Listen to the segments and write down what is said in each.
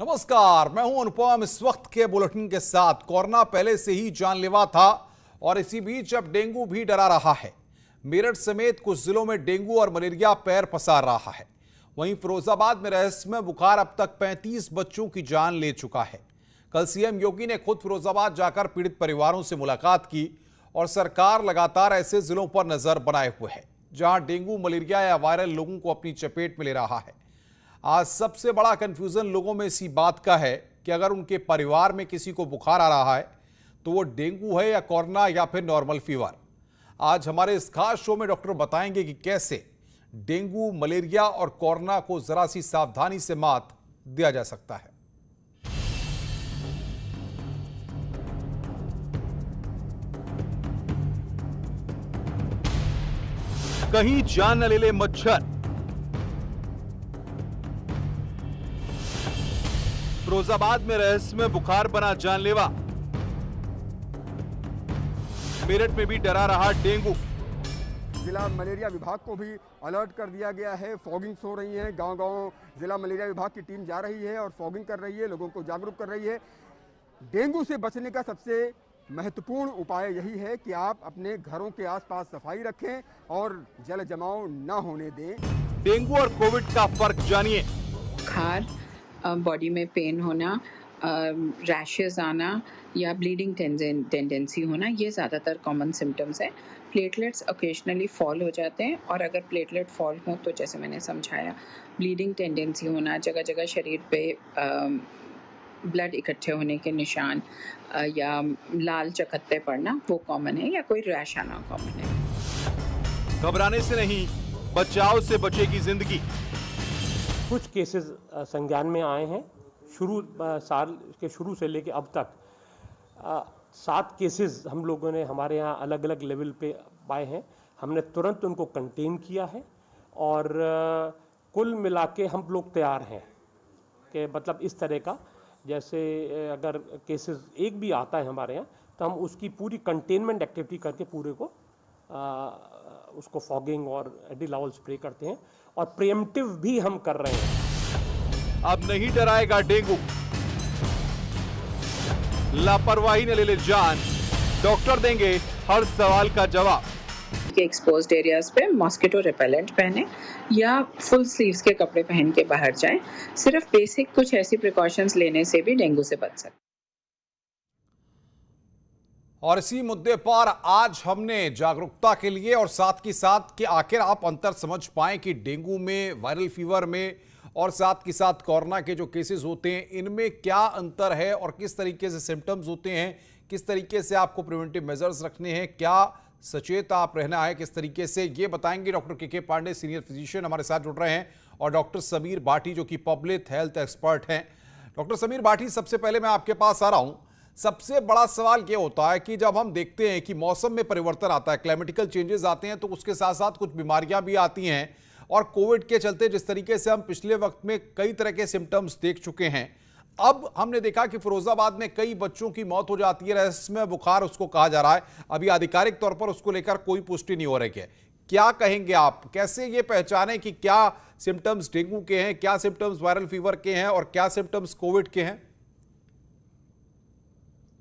नमस्कार, मैं हूं अनुपम। इस वक्त के बुलेटिन के साथ कोरोना पहले से ही जानलेवा था और इसी बीच अब डेंगू भी डरा रहा है। मेरठ समेत कुछ जिलों में डेंगू और मलेरिया पैर पसार रहा है। वहीं फिरोजाबाद में रहस्यमय बुखार अब तक 35 बच्चों की जान ले चुका है। कल सीएम योगी ने खुद फिरोजाबाद जाकर पीड़ित परिवारों से मुलाकात की और सरकार लगातार ऐसे जिलों पर नजर बनाए हुए है जहां डेंगू, मलेरिया या वायरल लोगों को अपनी चपेट में ले रहा है। आज सबसे बड़ा कंफ्यूजन लोगों में इसी बात का है कि अगर उनके परिवार में किसी को बुखार आ रहा है तो वो डेंगू है या कोरोना या फिर नॉर्मल फीवर। आज हमारे इस खास शो में डॉक्टर बताएंगे कि कैसे डेंगू, मलेरिया और कोरोना को जरा सी सावधानी से मात दिया जा सकता है। कहीं जान न ले ले मच्छर। फिरोजाबाद में रहस्यमय बुखार बना जानलेवा। मेरठ में भी डरा रहा डेंगू। जिला मलेरिया विभाग को भी अलर्ट कर दिया गया है। फॉगिंग्स हो रही हैं, गांव-गांव जिला मलेरिया विभाग की टीम जा रही है और फॉगिंग कर रही है, लोगों को जागरूक कर रही है। डेंगू से बचने का सबसे महत्वपूर्ण उपाय यही है कि आप अपने घरों के आसपास सफाई रखें और जल जमाव न होने दें। डेंगू और कोविड का फर्क जानिए। बुखार, बॉडी में पेन होना, रैशेस आना या ब्लीडिंग टेंडेंसी होना, ये ज़्यादातर कॉमन सिम्टम्स हैं। प्लेटलेट्स ओकेजनली फॉल हो जाते हैं और अगर प्लेटलेट फॉल हो तो जैसे मैंने समझाया, ब्लीडिंग टेंडेंसी होना, जगह जगह शरीर पे ब्लड इकट्ठे होने के निशान या लाल चकत्ते पड़ना वो कॉमन है, या कोई रैश आना कॉमन है। घबराने से नहीं, बचाव से बचेगी जिंदगी। कुछ केसेस संज्ञान में आए हैं। साल के शुरू से लेकर अब तक 7 केसेस हम लोगों ने हमारे यहाँ अलग अलग लेवल पे पाए हैं। हमने तुरंत उनको कंटेन किया है और कुल मिला के हम लोग तैयार हैं कि मतलब इस तरह का, जैसे अगर केसेस एक भी आता है हमारे यहाँ तो हम उसकी पूरी कंटेनमेंट एक्टिविटी करके पूरे को उसको फॉगिंग और एंटी-लार्वल स्प्रे करते हैं और प्रिएम्प्टिव भी हम कर रहे हैं। अब नहीं डराएगा डेंगू। लापरवाही न ले ले जान, डॉक्टर देंगे हर सवाल का जवाब। के एक्सपोज्ड एरियाज पे मॉस्किटो रिपेलेंट पहने या फुल स्लीव्स के कपड़े पहन के बाहर जाएं। सिर्फ बेसिक कुछ ऐसी प्रिकॉशंस लेने से भी डेंगू से बच सकते। और इसी मुद्दे पर आज हमने जागरूकता के लिए और साथ के साथ कि आखिर आप अंतर समझ पाएं कि डेंगू में, वायरल फीवर में और साथ के साथ कोरोना के जो केसेस होते हैं इनमें क्या अंतर है और किस तरीके से सिम्टम्स होते हैं, किस तरीके से आपको प्रिवेंटिव मेजर्स रखने हैं, क्या सचेत आप रहना है, किस तरीके से, ये बताएंगे डॉक्टर के पांडे, सीनियर फिजिशियन हमारे साथ जुड़ रहे हैं, और डॉक्टर समीर भाटी जो कि पब्लिक हेल्थ एक्सपर्ट हैं। डॉक्टर समीर भाटी, सबसे पहले मैं आपके पास आ रहा हूं। सबसे बड़ा सवाल यह होता है कि जब हम देखते हैं कि मौसम में परिवर्तन आता है, क्लाइमेटिकल चेंजेस आते हैं, तो उसके साथ साथ कुछ बीमारियां भी आती हैं और कोविड के चलते जिस तरीके से हम पिछले वक्त में कई तरह के सिम्टम्स देख चुके हैं, अब हमने देखा कि फिरोजाबाद में कई बच्चों की मौत हो जाती है। रहस्यमय बुखार उसको कहा जा रहा है। अभी आधिकारिक तौर पर उसको लेकर कोई पुष्टि नहीं हो रही है। क्या कहेंगे आप, कैसे ये पहचानें कि क्या सिम्टम्स डेंगू के हैं, क्या सिम्टम्स वायरल फीवर के हैं और क्या सिम्टम्स कोविड के हैं?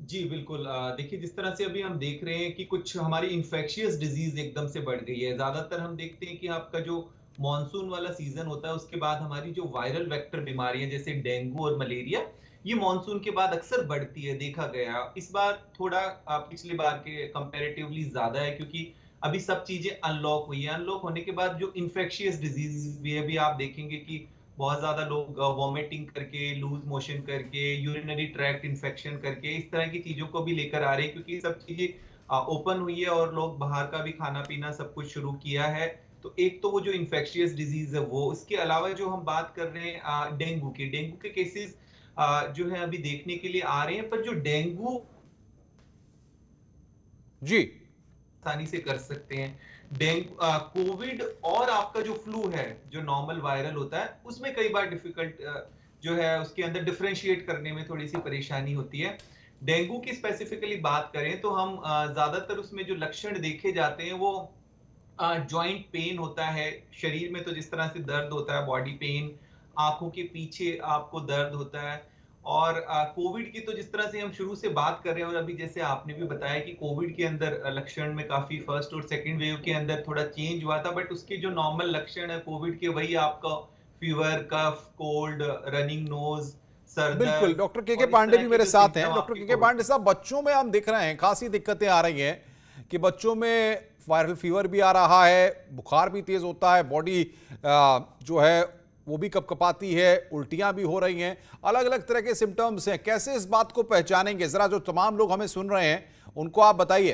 जी बिल्कुल। देखिए, जिस तरह से अभी हम देख रहे हैं कि कुछ हमारी इन्फेक्शियस डिजीज एकदम से बढ़ गई है। ज्यादातर हम देखते हैं कि आपका जो मॉनसून वाला सीजन होता है उसके बाद हमारी जो वायरल वेक्टर बीमारियां जैसे डेंगू और मलेरिया, ये मॉनसून के बाद अक्सर बढ़ती है, देखा गया। इस बार थोड़ा पिछले बार के कंपैरेटिवली ज्यादा है क्योंकि अभी सब चीजें अनलॉक हुई है। अनलॉक होने के बाद जो इन्फेक्शियस डिजीज भी है, अभी आप देखेंगे कि बहुत ज्यादा लोग वॉमिटिंग करके, लूज मोशन करके, यूरिनरी ट्रैक्ट इन्फेक्शन करके इस तरह की चीजों को भी लेकर आ रहे हैं क्योंकि सब चीजें ओपन हुई है और लोग बाहर का भी खाना पीना सब कुछ शुरू किया है। तो एक तो वो जो इन्फेक्शियस डिजीज है वो, इसके अलावा जो हम बात कर रहे हैं डेंगू के केसेस जो है अभी देखने के लिए आ रहे हैं, पर जो डेंगू जी आसानी से कर सकते हैं। डेंगू, कोविड और आपका जो फ्लू है जो नॉर्मल वायरल होता है, उसमें कई बार डिफिकल्ट जो है उसके अंदर डिफरेंशिएट करने में थोड़ी सी परेशानी होती है। डेंगू की स्पेसिफिकली बात करें तो हम ज्यादातर उसमें जो लक्षण देखे जाते हैं वो जॉइंट पेन होता है, शरीर में तो जिस तरह से दर्द होता है, बॉडी पेन, आंखों के पीछे आपको दर्द होता है। और कोविड की तो जिस तरह से हम शुरू से बात कर रहे हैं और अभी जैसे आपने भी बताया कि कोविड के अंदर लक्षण में काफी फर्स्ट और सेकंड वेव के अंदर थोड़ा चेंज हुआ था, बट उसके जो नॉर्मल लक्षण है कोविड के वही आपका फीवर, कफ, कोल्ड, रनिंग नोज, सर बिल्कुल, दर्द डॉक्टर के और इस पांडे तरह भी के मेरे जो साथ हैं। सिम्टम डॉक्टर आपके के कोविड पांडे साहब, बच्चों में हम देख रहे हैं खासी दिक्कतें आ रही हैं कि बच्चों में वायरल फीवर भी आ रहा है, बुखार भी तेज होता है, बॉडी जो है वो भी कपकपाती है, उल्टियां भी हो रही हैं, अलग अलग तरह के सिम्टम्स हैं। कैसे इस बात को पहचानेंगे? जरा जो तमाम लोग हमें सुन रहे हैं उनको आप बताइए।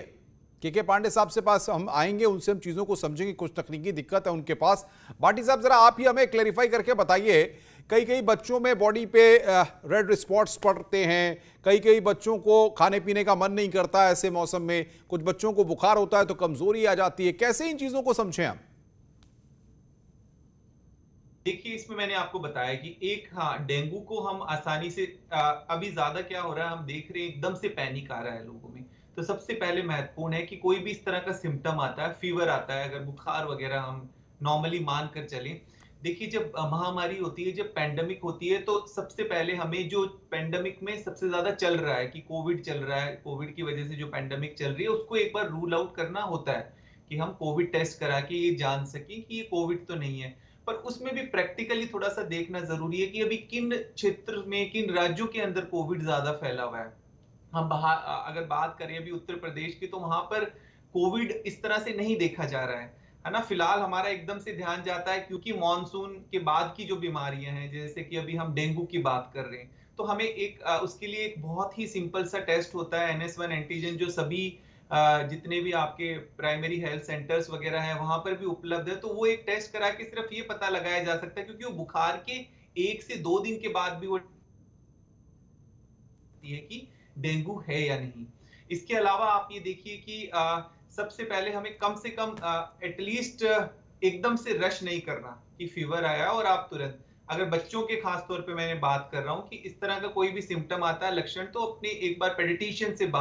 के पांडे साहब से पास हम आएंगे, उनसे हम चीजों को समझेंगे, कुछ तकनीकी दिक्कत है उनके पास। भाटी साहब, जरा आप ही हमें क्लेरिफाई करके बताइए, कई कई बच्चों में बॉडी पे रेड स्पॉट्स पड़ते हैं, कई कई बच्चों को खाने पीने का मन नहीं करता ऐसे मौसम में, कुछ बच्चों को बुखार होता है तो कमजोरी आ जाती है। कैसे इन चीजों को समझें हम? देखिए, इसमें मैंने आपको बताया कि एक, हाँ, डेंगू को हम आसानी से अभी ज्यादा क्या हो रहा है हम देख रहे हैं, एकदम से पैनिक आ रहा है लोगों में। तो सबसे पहले महत्वपूर्ण है कि कोई भी इस तरह का सिम्टम आता है, फीवर आता है, अगर बुखार वगैरह हम नॉर्मली मान कर चलें। देखिए, जब महामारी होती है, जब पैंडेमिक होती है, तो सबसे पहले हमें जो पैंडेमिक में सबसे ज्यादा चल रहा है कि कोविड चल रहा है, कोविड की वजह से जो पैंडेमिक चल रही है उसको एक बार रूल आउट करना होता है कि हम कोविड टेस्ट करा के ये जान सकें कि ये कोविड तो नहीं है। पर उसमें भी प्रैक्टिकली थोड़ा सा देखना जरूरी है कि अभी किन क्षेत्र में, किन राज्यों के अंदर कोविड ज्यादा फैला हुआ है। हम बाहर अगर बात करें अभी उत्तर प्रदेश की, तो वहां पर कोविड इस तरह से नहीं देखा जा रहा है ना। फिलहाल हमारा एकदम से ध्यान जाता है क्योंकि मॉनसून के बाद की जो बीमारियां हैं, जैसे कि अभी हम डेंगू की बात कर रहे हैं, तो हमें एक उसके लिए एक बहुत ही सिंपल सा टेस्ट होता है, NS1 एंटीजन, जो सभी जितने भी आपके प्राइमरी हेल्थ सेंटर्स वगैरह हैं वहां पर भी उपलब्ध है। तो वो एक टेस्ट करा के सिर्फ ये पता लगाया जा सकता है, क्योंकि वो बुखार के 1 से 2 दिन के बाद भी वो है कि डेंगू है या नहीं। इसके अलावा आप ये देखिए कि सबसे पहले हमें कम से कम एटलीस्ट एकदम से रश नहीं करना कि फीवर आया और आप तुरंत, अगर बच्चों के खास तौर पे मैंने बात कर रहा हूँ कि इस तरह का कोई भी सिम्टम आता है, लक्षण, तो अपने एक बार पेडिट्रिशियन से बात